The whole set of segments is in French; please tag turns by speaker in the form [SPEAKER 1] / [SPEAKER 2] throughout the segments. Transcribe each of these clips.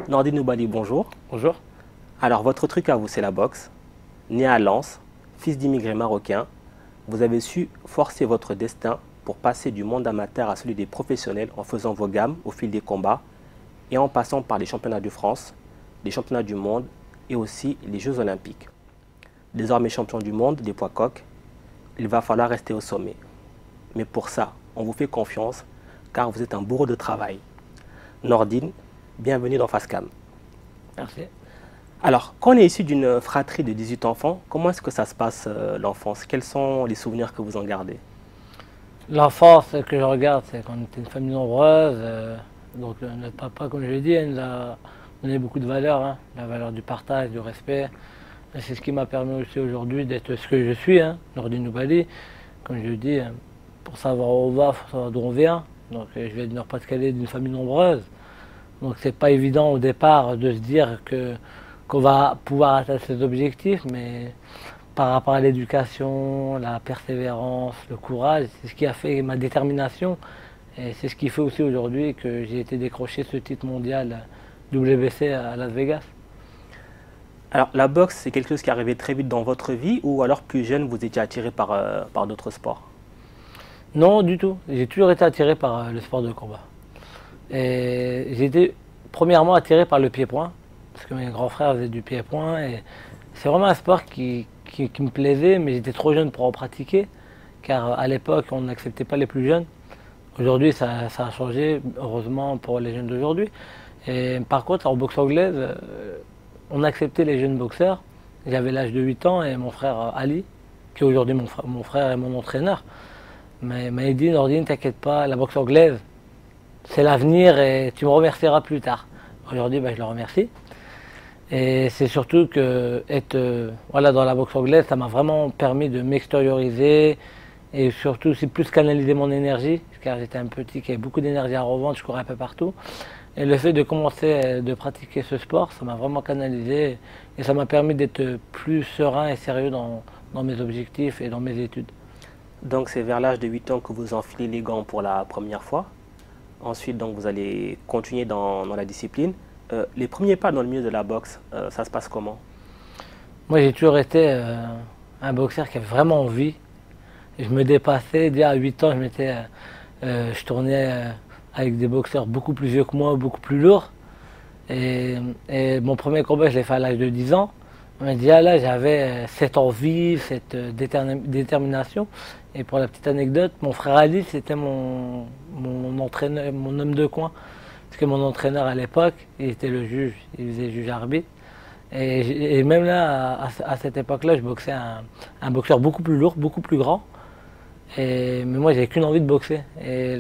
[SPEAKER 1] Nordine Noubali, bonjour.
[SPEAKER 2] Bonjour.
[SPEAKER 1] Alors, votre truc à vous, c'est la boxe. Né à Lens, fils d'immigrés marocains, vous avez su forcer votre destin pour passer du monde amateur à celui des professionnels en faisant vos gammes au fil des combats et en passant par les championnats de France, les championnats du monde et aussi les Jeux Olympiques. Désormais champion du monde des poids coqs, il va falloir rester au sommet. Mais pour ça, on vous fait confiance car vous êtes un bourreau de travail. Nordine, bienvenue dans Facecam.
[SPEAKER 2] Merci.
[SPEAKER 1] Alors, quand on est issu d'une fratrie de 18 enfants, comment est-ce que ça se passe l'enfance? Quels sont les souvenirs que vous en gardez?
[SPEAKER 2] L'enfance que je regarde, c'est qu'on était une famille nombreuse. Donc notre papa, comme je l'ai dit, il nous a donné beaucoup de valeurs, hein, la valeur du partage, du respect. Et c'est ce qui m'a permis aussi aujourd'hui d'être ce que je suis, hein, Nordine Noubali. Comme je le dis, pour savoir où on va, il faut savoir d'où on vient. Donc je viens du Nord-Pas-de-Calais, d'une famille nombreuse. Donc c'est pas évident au départ de se dire qu'on va pouvoir atteindre ses objectifs, mais par rapport à l'éducation, la persévérance, le courage, c'est ce qui a fait ma détermination. Et c'est ce qui fait aussi aujourd'hui que j'ai été décroché ce titre mondial WBC à Las Vegas.
[SPEAKER 1] Alors, la boxe, c'est quelque chose qui est arrivé très vite dans votre vie ou alors plus jeune, vous étiez attiré par d'autres sports?
[SPEAKER 2] Non, du tout. J'ai toujours été attiré par le sport de combat. Et j'ai été premièrement attiré par le pied-point, parce que mes grands frères faisaient du pied-point. Et c'est vraiment un sport qui me plaisait, mais j'étais trop jeune pour en pratiquer, car à l'époque, on n'acceptait pas les plus jeunes. Aujourd'hui, ça a changé, heureusement, pour les jeunes d'aujourd'hui. Et par contre, en boxe anglaise, on acceptait les jeunes boxeurs. J'avais l'âge de 8 ans et mon frère Ali, qui est aujourd'hui mon frère et mon entraîneur, m'a dit, Nordine, t'inquiète pas, la boxe anglaise, c'est l'avenir et tu me remercieras plus tard. Aujourd'hui, je le remercie. Et c'est surtout que être dans la boxe anglaise, ça m'a vraiment permis de m'extérioriser et surtout aussi plus canaliser mon énergie, car j'étais un petit qui avait beaucoup d'énergie à revendre, je courais un peu partout. Et le fait de commencer de pratiquer ce sport, ça m'a vraiment canalisé et ça m'a permis d'être plus serein et sérieux dans mes objectifs et dans mes études.
[SPEAKER 1] Donc, c'est vers l'âge de 8 ans que vous enfilez les gants pour la première fois. Ensuite, donc, vous allez continuer dans la discipline. Les premiers pas dans le milieu de la boxe, ça se passe comment?
[SPEAKER 2] Moi, j'ai toujours été un boxeur qui avait vraiment envie. Je me dépassais. Déjà à 8 ans, je tournais avec des boxeurs beaucoup plus vieux que moi, beaucoup plus lourds. Et mon premier combat, je l'ai fait à l'âge de 10 ans. Mais déjà là, j'avais cette envie, cette détermination. Et pour la petite anecdote, mon frère Ali, c'était mon entraîneur, mon homme de coin. Parce que mon entraîneur à l'époque, il était le juge, il faisait juge-arbitre. Et même là, à cette époque-là, je boxais un boxeur beaucoup plus lourd, beaucoup plus grand. Mais moi, j'avais qu'une envie de boxer. Et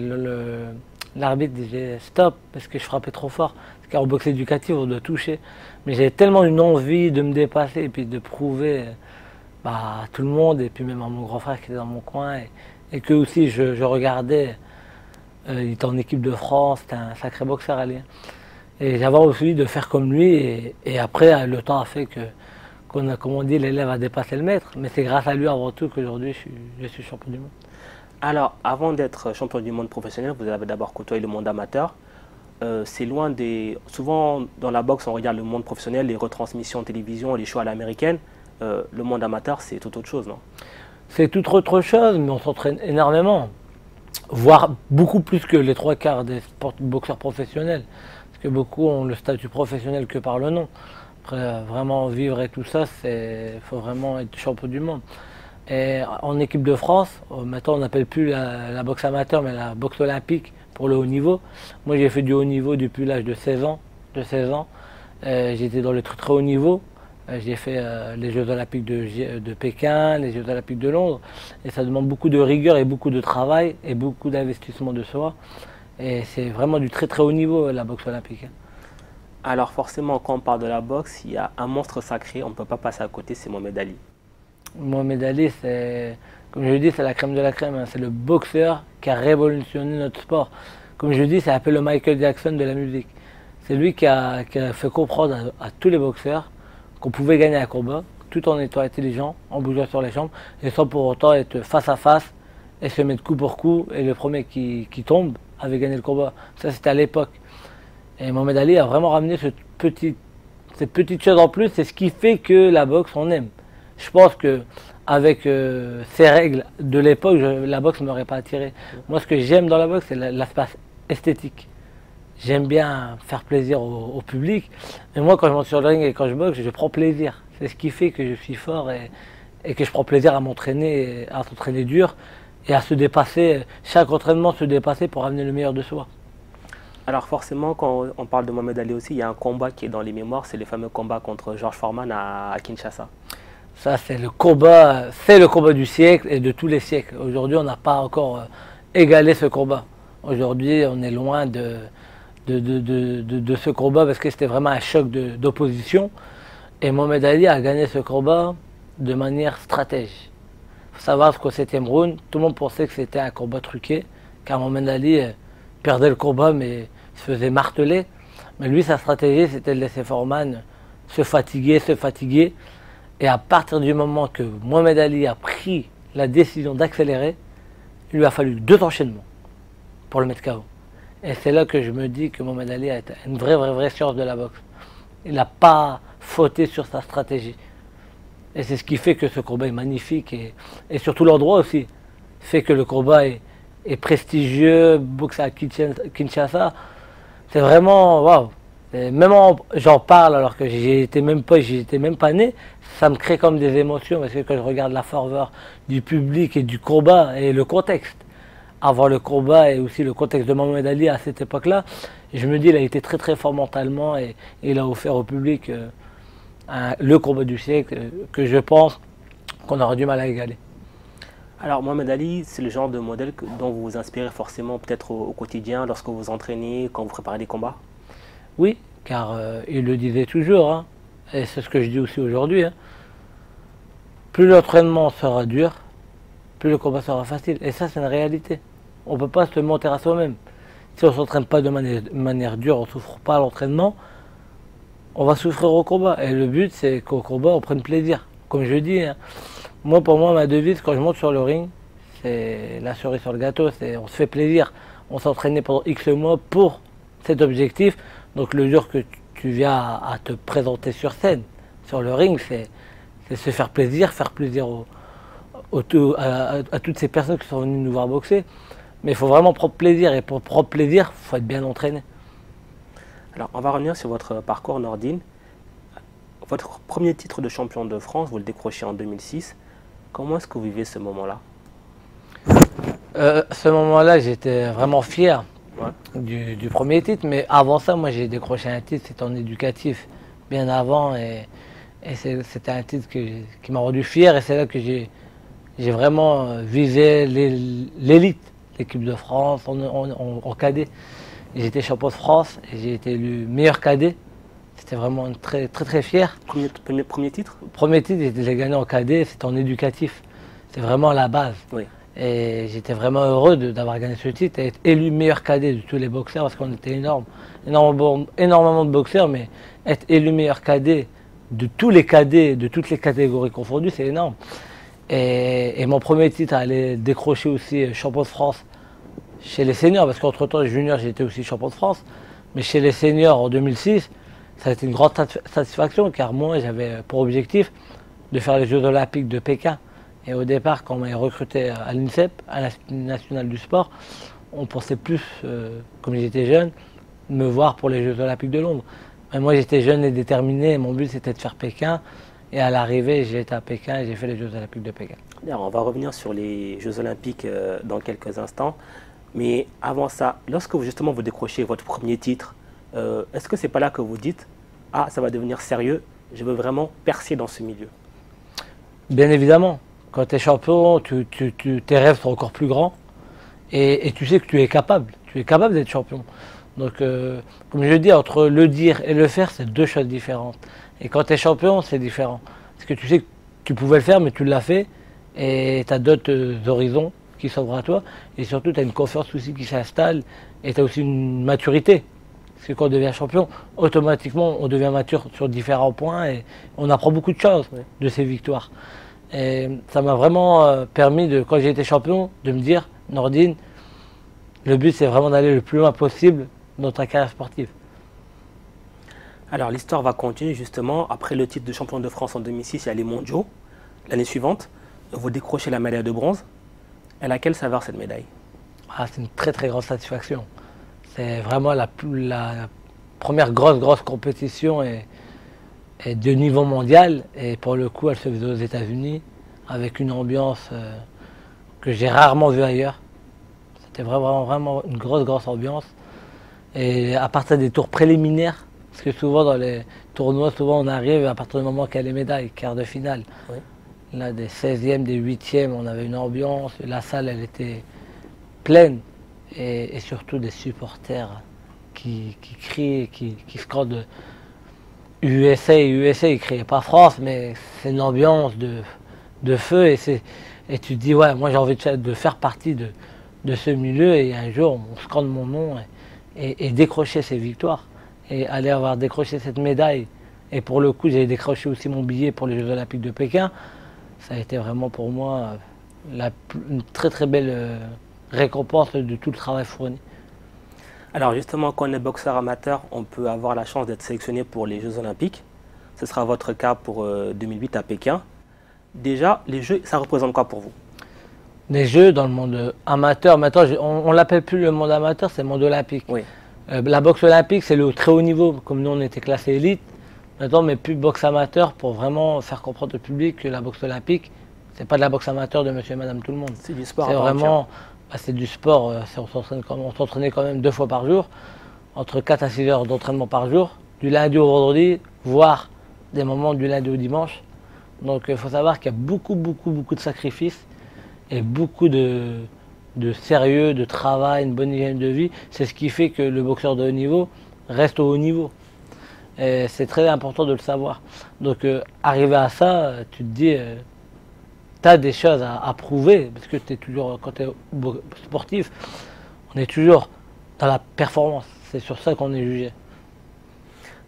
[SPEAKER 2] l'arbitre disait stop, parce que je frappais trop fort. Parce qu'en boxe éducative, on doit toucher. Mais j'avais tellement une envie de me dépasser et puis de prouver à tout le monde, et puis même à mon grand frère qui était dans mon coin. Et que aussi, je regardais. Il était en équipe de France, c'était un sacré boxeur, Ali. Et j'avais envie de faire comme lui. Et après, le temps a fait comme on dit, l'élève a dépassé le maître. Mais c'est grâce à lui avant tout qu'aujourd'hui, je suis champion du monde.
[SPEAKER 1] Alors, avant d'être champion du monde professionnel, vous avez d'abord côtoyé le monde amateur. C'est loin des... Souvent, dans la boxe, on regarde le monde professionnel, les retransmissions télévision, les shows à l'américaine. Le monde amateur, c'est tout autre chose, non?
[SPEAKER 2] C'est tout autre chose, mais on s'entraîne énormément. Voire beaucoup plus que les 3/4 des boxeurs professionnels. Parce que beaucoup ont le statut professionnel que par le nom. Après, vraiment vivre et tout ça, il faut vraiment être champion du monde. Et en équipe de France, maintenant on n'appelle plus la boxe amateur, mais la boxe olympique pour le haut niveau. Moi j'ai fait du haut niveau depuis l'âge de 16 ans. J'étais dans le très très haut niveau. J'ai fait les Jeux Olympiques de Pékin, les Jeux Olympiques de Londres. Et ça demande beaucoup de rigueur et beaucoup de travail et beaucoup d'investissement de soi. Et c'est vraiment du très très haut niveau la boxe olympique.
[SPEAKER 1] Alors forcément, quand on parle de la boxe, il y a un monstre sacré, on ne peut pas passer à côté, c'est Mohamed Ali.
[SPEAKER 2] Mohamed Ali, comme je le dis, c'est la crème de la crème. Hein. C'est le boxeur qui a révolutionné notre sport. Comme je le dis, c'est un peu le Michael Jackson de la musique. C'est lui qui a fait comprendre à tous les boxeurs qu'on pouvait gagner un combat tout en étant intelligent, en bougeant sur les jambes, et sans pour autant être face à face et se mettre coup pour coup, et le premier qui tombe avait gagné le combat. Ça, c'était à l'époque. Et Mohamed Ali a vraiment ramené cette petite chose en plus, c'est ce qui fait que la boxe, on aime. Je pense que avec ces règles de l'époque, la boxe ne m'aurait pas attiré. Moi, ce que j'aime dans la boxe, c'est l'aspect esthétique. J'aime bien faire plaisir au public. Et moi, quand je monte sur le ring et quand je boxe, je prends plaisir. C'est ce qui fait que je suis fort et que je prends plaisir à m'entraîner dur et à se dépasser, chaque entraînement se dépasser pour amener le meilleur de soi.
[SPEAKER 1] Alors forcément, quand on parle de Mohamed Ali aussi, il y a un combat qui est dans les mémoires, c'est le fameux combat contre George Foreman à Kinshasa.
[SPEAKER 2] Ça, c'est le combat du siècle et de tous les siècles. Aujourd'hui, on n'a pas encore égalé ce combat. Aujourd'hui, on est loin de ce combat parce que c'était vraiment un choc d'opposition. Et Mohamed Ali a gagné ce combat de manière stratège. Il faut savoir qu'au 7e round, tout le monde pensait que c'était un combat truqué, car Mohamed Ali perdait le combat mais se faisait marteler. Mais lui, sa stratégie, c'était de laisser Foreman se fatiguer. Et à partir du moment que Mohamed Ali a pris la décision d'accélérer, il lui a fallu 2 enchaînements pour le mettre KO. Et c'est là que je me dis que Mohamed Ali a été une vraie science de la boxe. Il n'a pas fauté sur sa stratégie. Et c'est ce qui fait que ce combat est magnifique et surtout l'endroit aussi fait que le combat est prestigieux, boxe à Kinshasa. C'est vraiment waouh. Même j'en parle alors que j'y étais même pas né, ça me crée comme des émotions parce que quand je regarde la ferveur du public et du combat et le contexte, avant le combat et aussi le contexte de Mohamed Ali à cette époque-là, je me dis il a été très fort mentalement et il a offert au public le combat du siècle que je pense qu'on aura du mal à égaler.
[SPEAKER 1] Alors Mohamed Ali, c'est le genre de modèle dont vous vous inspirez forcément peut-être au quotidien lorsque vous vous entraînez, quand vous préparez des combats?
[SPEAKER 2] Oui, car il le disait toujours, hein, et c'est ce que je dis aussi aujourd'hui. Hein, plus l'entraînement sera dur, plus le combat sera facile. Et ça, c'est une réalité. On ne peut pas se mentir à soi-même. Si on ne s'entraîne pas de manière dure, on ne souffre pas à l'entraînement, on va souffrir au combat. Et le but, c'est qu'au combat, on prenne plaisir. Comme je dis, hein, pour moi, ma devise, quand je monte sur le ring, c'est la cerise sur le gâteau, c'est on se fait plaisir. On s'entraînait pendant X mois pour cet objectif. Donc le jour que tu viens à te présenter sur scène, sur le ring, c'est se faire plaisir à toutes ces personnes qui sont venues nous voir boxer. Mais il faut vraiment prendre plaisir, et pour prendre plaisir, il faut être bien entraîné.
[SPEAKER 1] Alors on va revenir sur votre parcours, Nordine. Votre premier titre de champion de France, vous le décrochez en 2006. Comment est-ce que vous vivez ce moment-là?
[SPEAKER 2] Ce moment-là, j'étais vraiment fier. Ouais. Du premier titre, mais avant ça, moi j'ai décroché un titre, c'était en éducatif, bien avant, et c'était un titre qui m'a rendu fier, et c'est là que j'ai vraiment visé l'élite, l'équipe de France en cadet. J'étais champion de France et j'ai été élu meilleur cadet. C'était vraiment très fier.
[SPEAKER 1] Premier titre?
[SPEAKER 2] Premier titre, j'ai gagné en cadet, c'était en éducatif. C'est vraiment la base.
[SPEAKER 1] Oui.
[SPEAKER 2] Et j'étais vraiment heureux d'avoir gagné ce titre et être élu meilleur cadet de tous les boxeurs parce qu'on était énormément de boxeurs, mais être élu meilleur cadet de tous les cadets, de toutes les catégories confondues, c'est énorme. Et mon premier titre allait décrocher aussi champion de France chez les seniors, parce qu'entre-temps, junior, j'étais aussi champion de France. Mais chez les seniors en 2006, ça a été une grande satisfaction car moi, j'avais pour objectif de faire les Jeux Olympiques de Pékin. Et au départ, quand on m'a recruté à l'INSEP, à l'Institut national du sport, on pensait plus, comme j'étais jeune, me voir pour les Jeux Olympiques de Londres. Mais moi, j'étais jeune et déterminé, et mon but c'était de faire Pékin. Et à l'arrivée, j'ai été à Pékin et j'ai fait les Jeux Olympiques de Pékin.
[SPEAKER 1] Alors, on va revenir sur les Jeux Olympiques dans quelques instants. Mais avant ça, lorsque justement vous décrochez votre premier titre, est-ce que c'est pas là que vous dites « Ah, ça va devenir sérieux, je veux vraiment percer dans ce milieu » ?
[SPEAKER 2] Bien évidemment. Quand tu es champion, tes rêves sont encore plus grands et tu sais que tu es capable d'être champion. Donc, comme je dis, entre le dire et le faire, c'est deux choses différentes. Et quand tu es champion, c'est différent. Parce que tu sais que tu pouvais le faire, mais tu l'as fait et tu as d'autres horizons qui s'ouvrent à toi. Et surtout, tu as une confiance aussi qui s'installe et tu as aussi une maturité. Parce que quand on devient champion, automatiquement, on devient mature sur différents points et on apprend beaucoup de choses de ces victoires. Et ça m'a vraiment permis, quand j'ai été champion, de me dire, Nordine, le but c'est vraiment d'aller le plus loin possible dans ta carrière sportive.
[SPEAKER 1] Alors l'histoire va continuer justement. Après le titre de champion de France en 2006, il y a les mondiaux. L'année suivante, vous décrochez la médaille de bronze. Elle a quelle saveur cette médaille?
[SPEAKER 2] Ah, c'est une très très grande satisfaction. C'est vraiment la première grosse compétition et de niveau mondial. Et pour le coup, elle se faisait aux États-Unis avec une ambiance que j'ai rarement vue ailleurs. C'était vraiment une grosse ambiance. Et à partir des tours préliminaires, parce que souvent dans les tournois, souvent on arrive à partir du moment qu'il y a les médailles, quart de finale.
[SPEAKER 1] Oui.
[SPEAKER 2] Là, des 16e, des 8e, on avait une ambiance, la salle elle était pleine et surtout des supporters qui crient, qui scandent USA, USA, ils ne criaient pas France, mais c'est une ambiance de feu et tu te dis ouais, moi j'ai envie de faire partie de ce milieu et un jour on scande mon nom et décrocher ces victoires et aller avoir décroché cette médaille et pour le coup j'ai décroché aussi mon billet pour les Jeux Olympiques de Pékin, ça a été vraiment pour moi une très belle récompense de tout le travail fourni.
[SPEAKER 1] Alors justement, quand on est boxeur amateur, on peut avoir la chance d'être sélectionné pour les Jeux Olympiques. Ce sera votre cas pour 2008 à Pékin. Déjà, les Jeux, ça représente quoi pour vous?
[SPEAKER 2] Les Jeux dans le monde amateur, maintenant on ne l'appelle plus le monde amateur, c'est le monde olympique.
[SPEAKER 1] Oui.
[SPEAKER 2] La boxe olympique, c'est le très haut niveau, comme nous on était classé élite. Maintenant, on met plus boxe amateur pour vraiment faire comprendre au public que la boxe olympique, c'est pas de la boxe amateur de monsieur et madame tout le monde.
[SPEAKER 1] C'est du sport.
[SPEAKER 2] C'est vraiment, c'est du sport, on s'entraînait quand même 2 fois par jour, entre 4 à 6 heures d'entraînement par jour, du lundi au vendredi, voire des moments du lundi au dimanche. Donc il faut savoir qu'il y a beaucoup de sacrifices et beaucoup de sérieux, de travail, une bonne hygiène de vie. C'est ce qui fait que le boxeur de haut niveau reste au haut niveau. Et c'est très important de le savoir. Donc arrivé à ça, tu te dis, tu as des choses à prouver, parce que es toujours, quand tu es sportif, on est toujours dans la performance. C'est sur ça qu'on est jugé.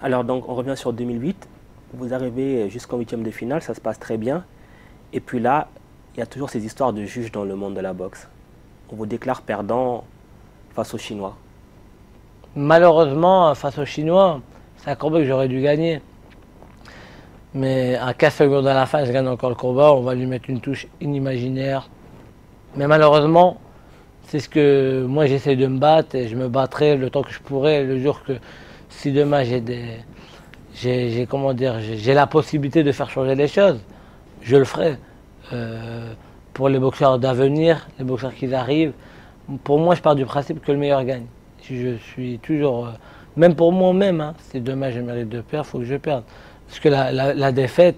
[SPEAKER 1] Alors donc on revient sur 2008. Vous arrivez jusqu'en 8e de finale, ça se passe très bien. Et puis là, il y a toujours ces histoires de juges dans le monde de la boxe. On vous déclare perdant face aux Chinois.
[SPEAKER 2] Malheureusement, face aux Chinois, c'est un combat que j'aurais dû gagner. Mais à 15 secondes à la fin, je gagne encore le combat. On va lui mettre une touche inimaginaire. Mais malheureusement, c'est ce que moi j'essaie de me battre et je me battrai le temps que je pourrai. Le jour que, si demain j'ai la possibilité de faire changer les choses, je le ferai. Pour les boxeurs d'avenir, les boxeurs qui arrivent, pour moi je pars du principe que le meilleur gagne. Je suis toujours, même pour moi-même, hein, si demain je mérite de perdre, il faut que je perde. Parce que la défaite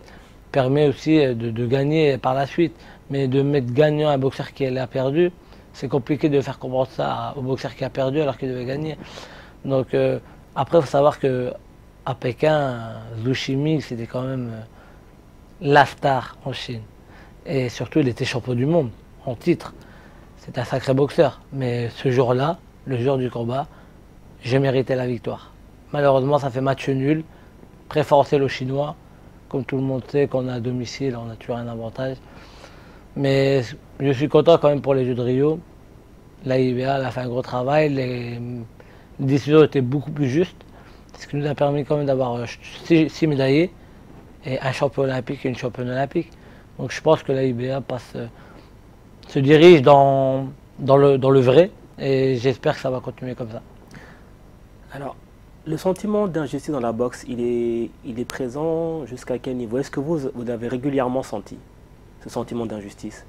[SPEAKER 2] permet aussi de gagner par la suite. Mais de mettre gagnant un boxeur qui a perdu, c'est compliqué de faire comprendre ça au boxeur qui a perdu alors qu'il devait gagner. Donc après il faut savoir qu'à Pékin, Zhu Shiming c'était quand même la star en Chine. Et surtout, il était champion du monde, en titre. C'est un sacré boxeur. Mais ce jour-là, le jour du combat, j'ai mérité la victoire. Malheureusement, ça fait match nul. Préférentiel aux Chinois. Comme tout le monde sait qu'on est à domicile, on a toujours un avantage. Mais je suis content quand même pour les Jeux de Rio. L'AIBA a fait un gros travail. Les décisions étaient beaucoup plus justes. Ce qui nous a permis quand même d'avoir 6 médaillés et un champion olympique et une championne olympique. Donc je pense que l'AIBA se dirige dans le vrai et j'espère que ça va continuer comme ça.
[SPEAKER 1] Alors, le sentiment d'injustice dans la boxe, il est présent jusqu'à quel niveau? Est-ce que vous avez régulièrement senti ce sentiment d'injustice?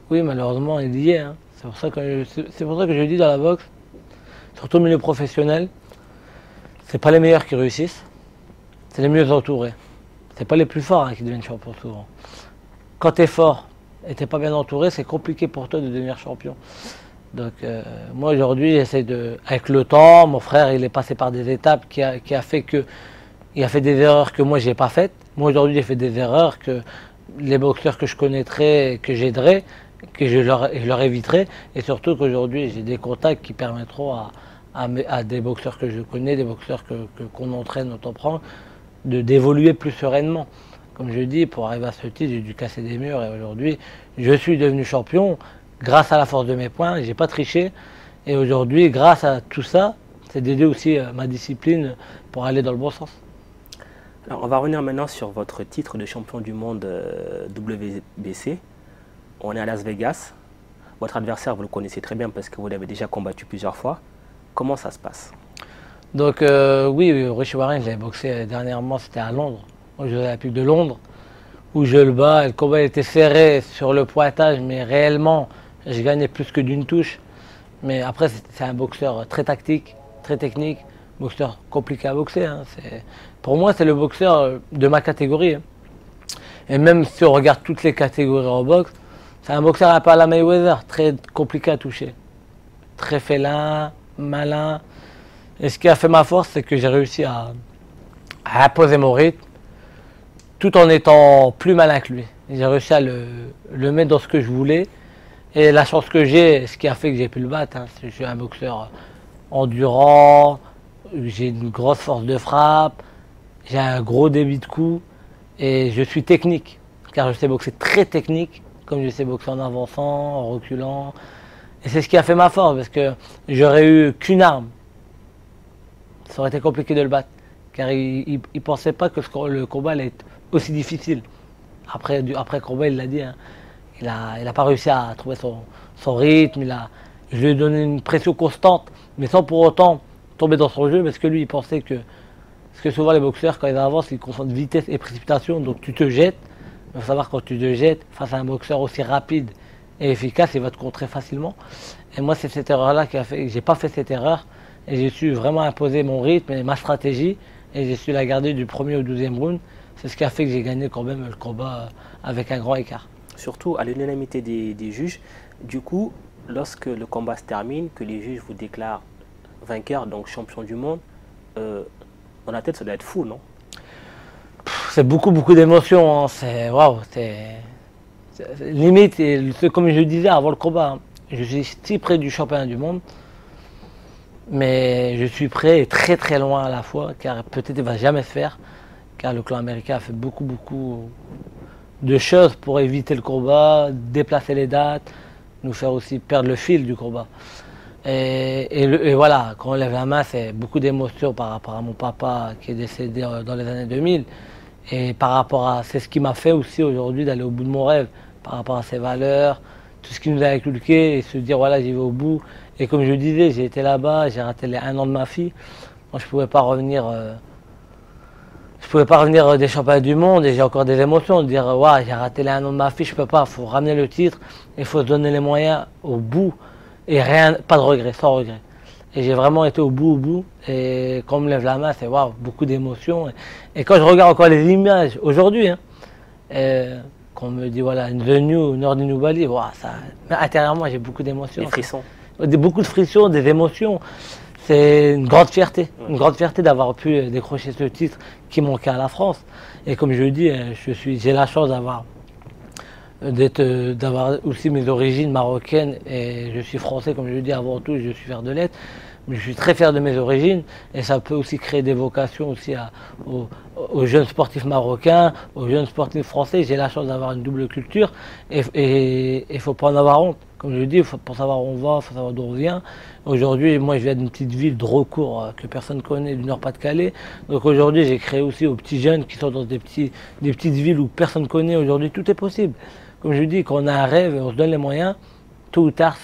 [SPEAKER 2] Oui, malheureusement, il y est. Hein. C'est pour ça que je dis dans la boxe, surtout au milieu professionnel, c'est pas les meilleurs qui réussissent, c'est les mieux entourés. C'est pas les plus forts hein, qui deviennent champions souvent. Quand tu es fort et tu n'es pas bien entouré, c'est compliqué pour toi de devenir champion. Donc moi aujourd'hui, j'essaie avec le temps, mon frère il est passé par des étapes qui a fait des erreurs que moi j'ai pas faites. Moi aujourd'hui j'ai fait des erreurs que les boxeurs que je connaîtrais, que j'aiderais, que je leur éviterai. Et surtout qu'aujourd'hui j'ai des contacts qui permettront à des boxeurs que je connais, des boxeurs qu'on entraîne, on prend, d'évoluer plus sereinement. Comme je dis, pour arriver à ce titre, j'ai dû casser des murs et aujourd'hui, je suis devenu champion grâce à la force de mes poings, j'ai pas triché. Et aujourd'hui, grâce à tout ça, c'est d'aider aussi ma discipline pour aller dans le bon sens.
[SPEAKER 1] Alors, on va revenir maintenant sur votre titre de champion du monde WBC. On est à Las Vegas. Votre adversaire, vous le connaissez très bien parce que vous l'avez déjà combattu plusieurs fois. Comment ça se passe?
[SPEAKER 2] Donc oui, Rich Warren, j'avais boxé dernièrement, c'était à Londres, aux Jeux Olympiques de Londres, où je le bats. Le combat était serré sur le pointage, mais réellement, je gagnais plus que d'une touche. Mais après, c'est un boxeur très tactique, très technique, boxeur compliqué à boxer. Hein. Pour moi, c'est le boxeur de ma catégorie. Hein. Et même si on regarde toutes les catégories en boxe, c'est un boxeur un peu à la Mayweather, très compliqué à toucher. Très félin, malin. Et ce qui a fait ma force, c'est que j'ai réussi à imposer mon rythme, tout en étant plus malin que lui. J'ai réussi à le mettre dans ce que je voulais. Et la chance que j'ai, ce qui a fait que j'ai pu le battre, hein, c'est que je suis un boxeur endurant, j'ai une grosse force de frappe, j'ai un gros débit de coups et je suis technique. Car je sais boxer très technique, comme je sais boxer en avançant, en reculant. Et c'est ce qui a fait ma force, parce que j'aurais eu qu'une arme. Ça aurait été compliqué de le battre, car il ne pensait pas que le combat allait être aussi difficile. Après le combat, il l'a dit, hein, il a pas réussi à trouver son rythme, je lui ai donné une pression constante, mais sans pour autant tomber dans son jeu, parce que lui, il pensait que, parce que souvent les boxeurs, quand ils avancent, ils confondent vitesse et précipitation, donc tu te jettes. Il faut savoir, quand tu te jettes face à un boxeur aussi rapide et efficace, il va te contrer facilement. Et moi, c'est cette erreur-là qui a fait que j'ai pas fait cette erreur. Et j'ai su vraiment imposer mon rythme et ma stratégie. Et j'ai su la garder du premier au 12e round. C'est ce qui a fait que j'ai gagné quand même le combat avec un grand écart.
[SPEAKER 1] Surtout à l'unanimité des juges. Du coup, lorsque le combat se termine, que les juges vous déclarent vainqueur, donc champion du monde, dans la tête, ça doit être fou, non?
[SPEAKER 2] C'est beaucoup d'émotions. Hein. C'est waouh, limite. Et comme je le disais avant le combat, hein, je suis si près du championnat du monde. Mais je suis prêt et très loin à la fois, car peut-être il ne va jamais se faire, car le clan américain a fait beaucoup de choses pour éviter le combat, déplacer les dates, nous faire aussi perdre le fil du combat. Et voilà, quand on lève la main, c'est beaucoup d'émotions par rapport à mon papa qui est décédé dans les années 2000, et par rapport à, c'est ce qui m'a fait aussi aujourd'hui d'aller au bout de mon rêve, par rapport à ses valeurs, tout ce qui nous a inculqué, et se dire voilà, j'y vais au bout. Et comme je le disais, j'ai été là-bas, j'ai raté les 1 an de ma fille. Moi, je ne pouvais pas revenir des championnats du monde, et j'ai encore des émotions de dire ouais, j'ai raté les 1 an de ma fille, je ne peux pas, il faut ramener le titre, il faut se donner les moyens au bout, et pas de regret, sans regret. Et j'ai vraiment été au bout, et quand on me lève la main, c'est waouh, beaucoup d'émotions. Et quand je regarde encore les images aujourd'hui, hein, qu'on me dit voilà, The New, Nordi Nubali, wow, intérieurement, j'ai beaucoup d'émotions.
[SPEAKER 1] Des frissons.
[SPEAKER 2] Beaucoup de frissons, des émotions. C'est une grande fierté d'avoir pu décrocher ce titre qui manquait à la France. Et comme je le dis, j'ai la chance d'avoir aussi mes origines marocaines, et je suis français, comme je le dis avant tout, je suis fier de l'être. Mais je suis très fier de mes origines, et ça peut aussi créer des vocations aussi aux jeunes sportifs marocains, aux jeunes sportifs français. J'ai la chance d'avoir une double culture, et il ne faut pas en avoir honte. Comme je le dis, pour savoir où on va, il faut savoir d'où on vient. Aujourd'hui, moi je viens d'une petite ville de Recourt que personne ne connaît, du Nord-Pas-de-Calais. Donc aujourd'hui, j'ai créé aussi aux petits jeunes qui sont dans des petites villes où personne ne connaît. Aujourd'hui, tout est possible. Comme je dis, quand on a un rêve et on se donne les moyens, tôt ou tard,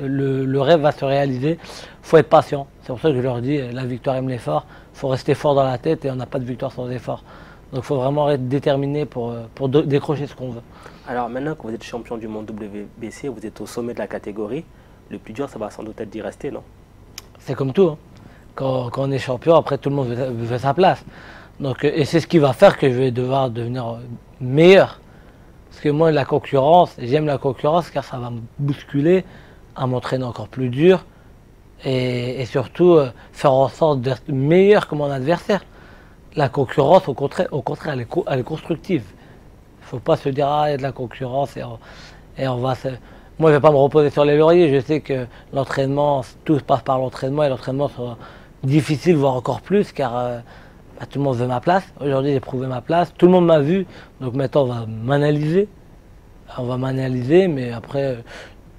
[SPEAKER 2] le rêve va se réaliser. Il faut être patient. C'est pour ça que je leur dis, la victoire aime l'effort. Il faut rester fort dans la tête, et on n'a pas de victoire sans effort. Donc il faut vraiment être déterminé pour décrocher ce qu'on veut.
[SPEAKER 1] Alors maintenant que vous êtes champion du monde WBC, vous êtes au sommet de la catégorie, le plus dur, ça va sans doute être d'y rester, non?
[SPEAKER 2] C'est comme tout. Hein. Quand on est champion, après tout le monde veut sa place. Donc, et c'est ce qui va faire que je vais devoir devenir meilleur. Parce que moi, la concurrence, j'aime la concurrence car ça va me bousculer à m'entraîner encore plus dur, et surtout faire en sorte d'être meilleur que mon adversaire. La concurrence, au contraire, elle est constructive. Il ne faut pas se dire ah, il y a de la concurrence et on va se... Moi, je ne vais pas me reposer sur les lauriers. Je sais que l'entraînement, tout passe par l'entraînement, et l'entraînement sera difficile, voire encore plus, car tout le monde veut ma place. Aujourd'hui, j'ai prouvé ma place. Tout le monde m'a vu. Donc maintenant, on va m'analyser. Mais après,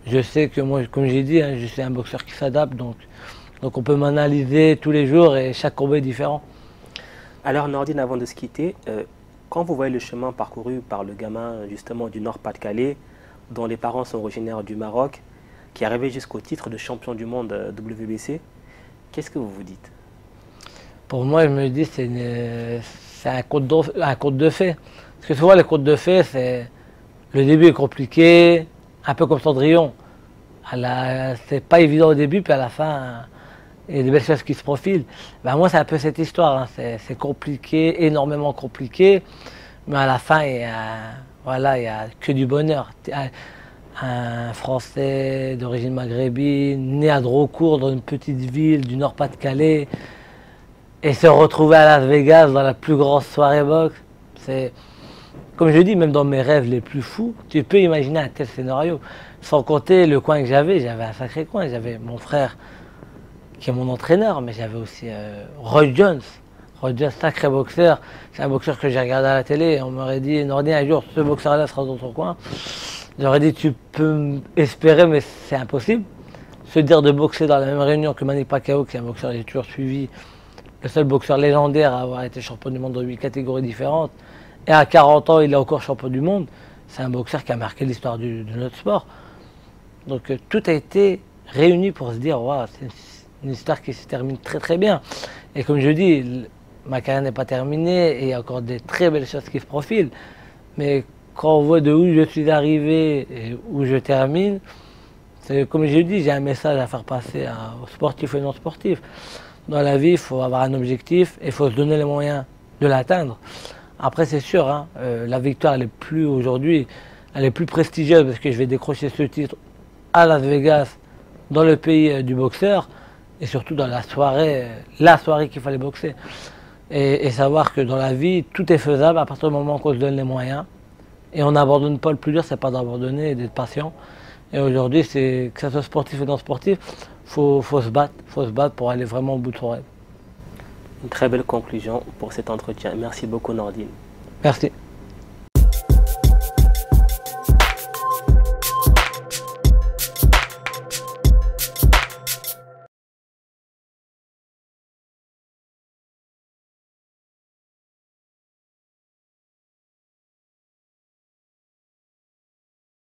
[SPEAKER 2] je sais que moi, comme j'ai dit, hein, je suis un boxeur qui s'adapte. Donc on peut m'analyser tous les jours, et chaque combat est différent.
[SPEAKER 1] Alors Nordine, avant de se quitter, quand vous voyez le chemin parcouru par le gamin justement du Nord-Pas-de-Calais, dont les parents sont originaires du Maroc, qui est arrivé jusqu'au titre de champion du monde WBC, qu'est-ce que vous vous dites?
[SPEAKER 2] Pour moi, je me dis c'est un conte de fées. Parce que souvent, les contes de fées, c'est le début est compliqué, un peu comme Cendrillon. C'est pas évident au début, puis à la fin, il y a des belles choses qui se profilent. Ben, moi, c'est un peu cette histoire. Hein. C'est compliqué, énormément compliqué, mais à la fin, voilà, il y a que du bonheur. Un Français d'origine maghrébine, né à Drocourt, dans une petite ville du Nord-Pas-de-Calais, et se retrouver à Las Vegas dans la plus grosse soirée boxe, c'est, comme je dis, même dans mes rêves les plus fous, tu peux imaginer un tel scénario. Sans compter le coin que j'avais un sacré coin. J'avais mon frère qui est mon entraîneur, mais j'avais aussi Roy Jones. Roy Jones, sacré boxeur. C'est un boxeur que j'ai regardé à la télé. On m'aurait dit, Nordine, un jour, ce boxeur-là sera dans ton coin. J'aurais dit, tu peux espérer, mais c'est impossible. Se dire de boxer dans la même réunion que Manny Pacquiao, qui est un boxeur que j'ai toujours suivi, le seul boxeur légendaire à avoir été champion du monde dans 8 catégories différentes, et à 40 ans, il est encore champion du monde. C'est un boxeur qui a marqué l'histoire de notre sport. Donc tout a été réuni pour se dire, wow, c'est une histoire qui se termine très très bien. Et comme je dis, ma carrière n'est pas terminée et il y a encore des très belles choses qui se profilent. Mais quand on voit de où je suis arrivé et où je termine, comme je dis, j'ai un message à faire passer aux sportifs et non sportifs. Dans la vie, il faut avoir un objectif et il faut se donner les moyens de l'atteindre. Après, c'est sûr, hein, la victoire, elle est plus aujourd'hui, elle est plus prestigieuse parce que je vais décrocher ce titre à Las Vegas, dans le pays du boxeur, et surtout dans la soirée qu'il fallait boxer. Et savoir que dans la vie, tout est faisable à partir du moment qu'on se donne les moyens. Et on n'abandonne pas. Le plus dur, c'est pas d'abandonner et d'être patient. Et aujourd'hui, que ce soit sportif ou non sportif, faut se battre pour aller vraiment au bout de son rêve.
[SPEAKER 1] Une très belle conclusion pour cet entretien. Merci beaucoup Nordine.
[SPEAKER 2] Merci.